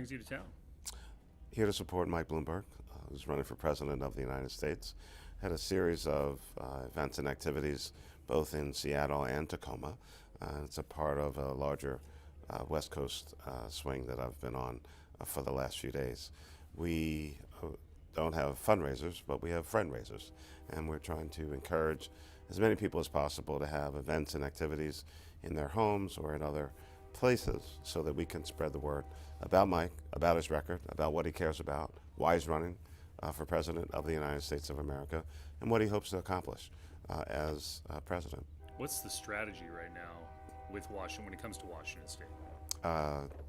brings you to town? Here to support Mike Bloomberg, who's running for president of the United States. Had a series of events and activities both in Seattle and Tacoma. It's a part of a larger West Coast swing that I've been on for the last few days. We don't have fundraisers, but we have friend raisers, and we're trying to encourage as many people as possible to have events and activities in their homes or in other places so that we can spread the word about Mike, about his record, about what he cares about, why he's running for president of the United States of America, and what he hopes to accomplish as president. What's the strategy right now with Washington when it comes to Washington State?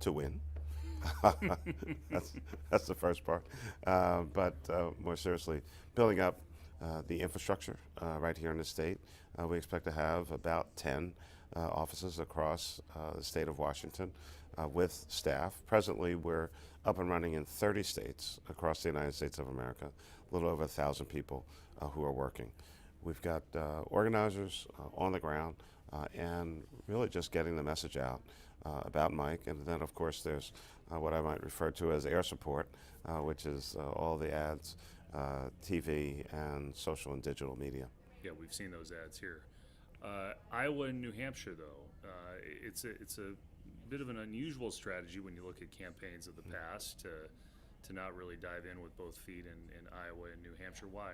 To win. that's the first part. But more seriously, building up the infrastructure right here in the state. We expect to have about 10 offices across the state of Washington with staff. Presently, we're up and running in 30 states across the United States of America, a little over 1,000 people who are working. We've got organizers on the ground and really just getting the message out about Mike. And then, of course, there's what I might refer to as air support, which is all the ads, TV, and social and digital media. Yeah, we've seen those ads here. Iowa and New Hampshire, though, it's a bit of an unusual strategy when you look at campaigns of the past to not really dive in with both feet in Iowa and New Hampshire. Why?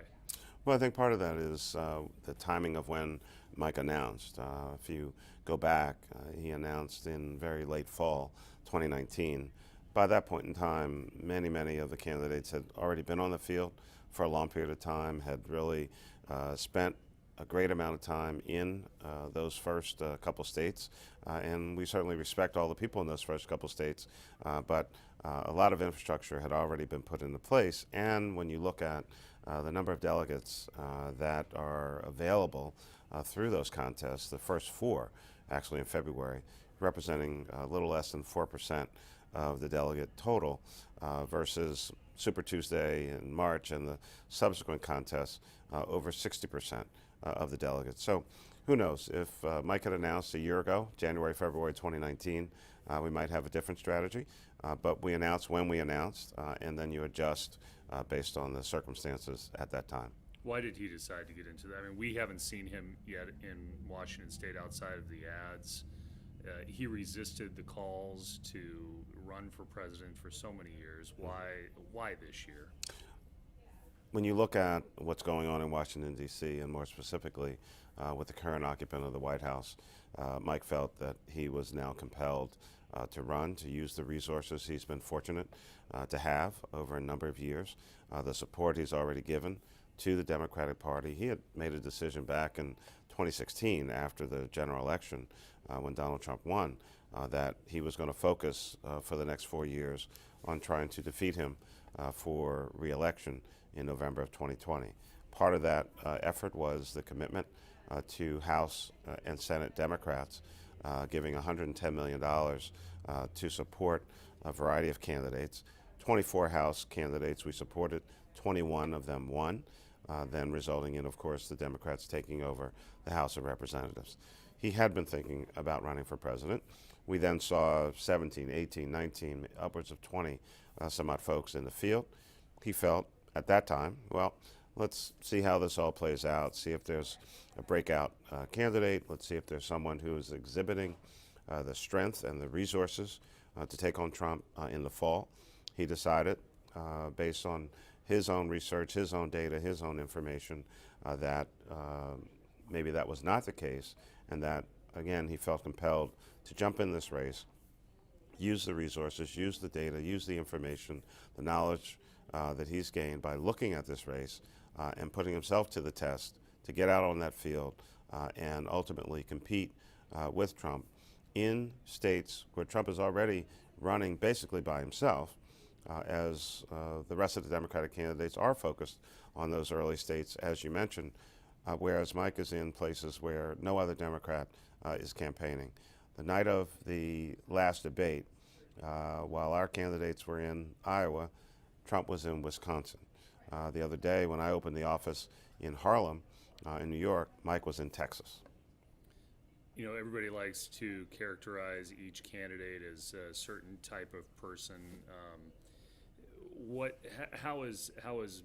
Well, I think part of that is the timing of when Mike announced. If you go back, he announced in very late fall 2019. By that point in time, many of the candidates had already been on the field for a long period of time, had really spent a great amount of time in those first couple states, and we certainly respect all the people in those first couple states, but a lot of infrastructure had already been put into place. And when you look at the number of delegates that are available through those contests, the first four actually in February, representing a little less than 4% of the delegate total versus Super Tuesday in March and the subsequent contests, over 60% of the delegates. So who knows, if Mike had announced a year ago, January, February 2019, we might have a different strategy, but we announced when we announced, and then you adjust based on the circumstances at that time. Why did he decide to get into that? I mean, we haven't seen him yet in Washington State outside of the ads. He resisted the calls to run for president for so many years. Why this year? When you look at what's going on in Washington, D.C., and more specifically with the current occupant of the White House, Mike felt that he was now compelled to run, to use the resources he's been fortunate to have over a number of years, the support he's already given to the Democratic Party. He had made a decision back in 2016 after the general election when Donald Trump won that he was going to focus for the next 4 years on trying to defeat him for re-election in November of 2020. Part of that effort was the commitment to House and Senate Democrats giving $110 million to support a variety of candidates. 24 House candidates we supported, 21 of them won, then resulting in, of course, the Democrats taking over the House of Representatives. He had been thinking about running for president. We then saw 17, 18, 19, upwards of 20 some odd folks in the field. He felt at that time, well, let's see how this all plays out, see if there's a breakout candidate, let's see if there's someone who is exhibiting the strength and the resources to take on Trump in the fall. He decided, based on his own research, his own data, his own information, that maybe that was not the case, and that, again, he felt compelled to jump in this race, use the resources, use the data, use the information, the knowledge that he's gained by looking at this race and putting himself to the test to get out on that field and ultimately compete with Trump in states where Trump is already running basically by himself, as the rest of the Democratic candidates are focused on those early states, as you mentioned, whereas Mike is in places where no other Democrat is campaigning. The night of the last debate, while our candidates were in Iowa, Trump was in Wisconsin. The other day, when I opened the office in Harlem, in New York, Mike was in Texas. Everybody likes to characterize each candidate as a certain type of person. How is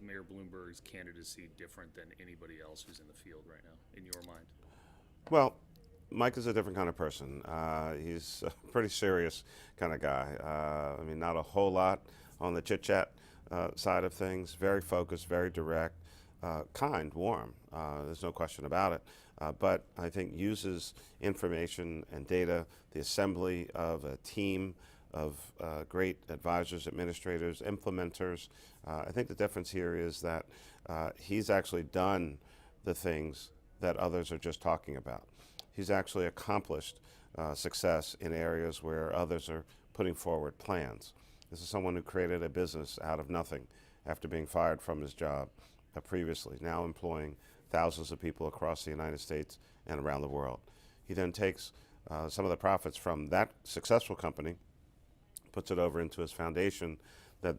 Mayor Bloomberg's candidacy different than anybody else who's in the field right now, in your mind? Well, Mike is a different kind of person. He's a pretty serious kind of guy. I mean, not a whole lot on the chit chat side of things. Very focused, very direct, kind, warm. There's no question about it. But I think uses information and data, the assembly of a team of great advisors, administrators, implementers. I think the difference here is that he's actually done the things that others are just talking about. He's actually accomplished success in areas where others are putting forward plans. This is someone who created a business out of nothing after being fired from his job previously, now employing thousands of people across the United States and around the world. He then takes some of the profits from that successful company, puts it over into his foundation that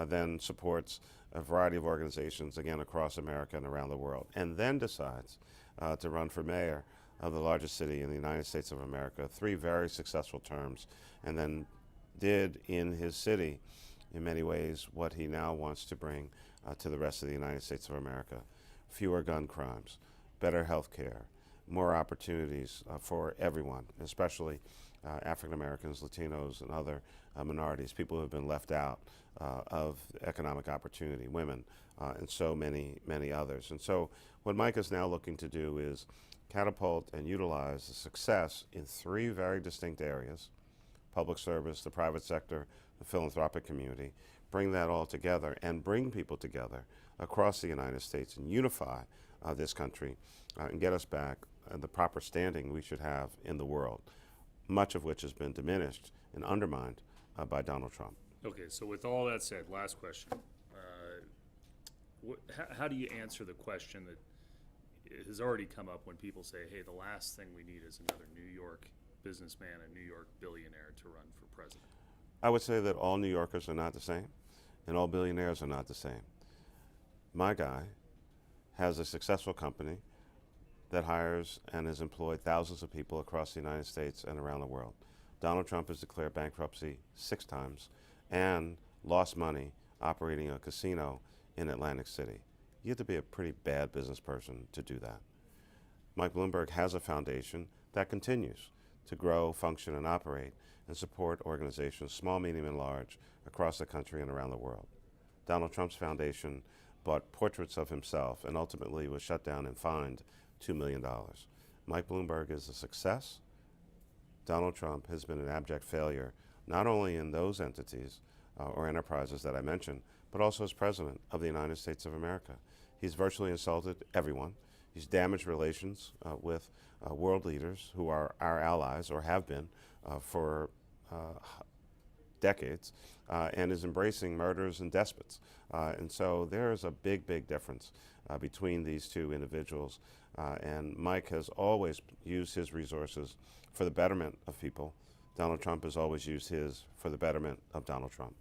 then supports a variety of organizations, again, across America and around the world, and then decides to run for mayor of the largest city in the United States of America, 3 very successful terms, and then did in his city, in many ways, what he now wants to bring to the rest of the United States of America. Fewer gun crimes, better health care, more opportunities for everyone, especially African Americans, Latinos, and other minorities, people who have been left out of economic opportunity, women, and so many others. And so what Mike is now looking to do is catapult and utilize the success in 3 very distinct areas: public service, the private sector, the philanthropic community, bring that all together and bring people together across the United States and unify this country and get us back the proper standing we should have in the world, much of which has been diminished and undermined by Donald Trump. Okay, so with all that said, last question. How do you answer the question that has already come up when people say, hey, the last thing we need is another New York businessman, a New York billionaire to run for president? I would say that all New Yorkers are not the same, and all billionaires are not the same. My guy has a successful company that hires and has employed thousands of people across the United States and around the world. Donald Trump has declared bankruptcy 6 times and lost money operating a casino in Atlantic City. You have to be a pretty bad business person to do that. Mike Bloomberg has a foundation that continues to grow, function, and operate and support organizations, small, medium, and large, across the country and around the world. Donald Trump's foundation bought portraits of himself and ultimately was shut down and fined $2 million. Mike Bloomberg is a success. Donald Trump has been an abject failure, not only in those entities or enterprises that I mentioned, but also as president of the United States of America. He's virtually insulted everyone. He's damaged relations with world leaders who are our allies or have been for decades, and is embracing murderers and despots. And so there is a big difference between these 2 individuals. And Mike has always used his resources for the betterment of people. Donald Trump has always used his for the betterment of Donald Trump.